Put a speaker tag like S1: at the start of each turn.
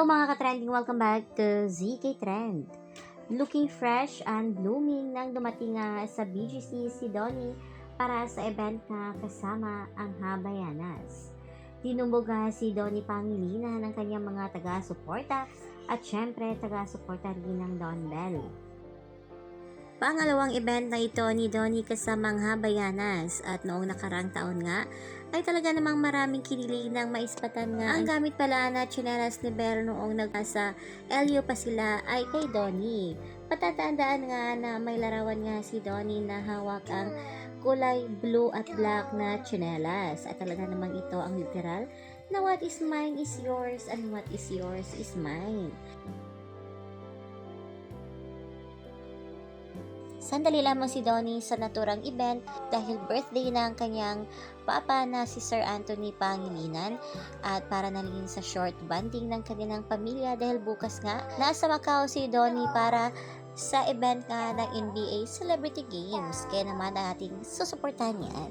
S1: mga ka-trending, welcome back to ZK Trend. Looking fresh and blooming nang dumating nga sa BGC si Donnie para sa event na kasama ang Habayanas. Tinumbog si Donnie Pangilinan ng kanyang mga taga-suporta at syempre taga-suporta rin ng Don Bell. Pangalawang event na ito ni Donnie kasamang Habayanas at noong nakarang taon nga ay talaga namang maraming kinilig ng maispatan nga ang gamit pala na tsinelas ni Bell noong nagpasa LU pa sila ay kay Donnie. Patatandaan nga na may larawan nga si Donnie na hawak ang kulay blue at black na tsinelas at talaga namang ito ang literal na what is mine is yours and what is yours is mine. Sandali lamang si Donnie sa naturang event dahil birthday na ang kanyang papa na si Sir Anthony Pangilinan at para na rin sa short bonding ng kanilang pamilya dahil bukas nga nasa Macau si Donnie para sa event nga ng NBA Celebrity Games. Kaya naman ating susuportahan yan.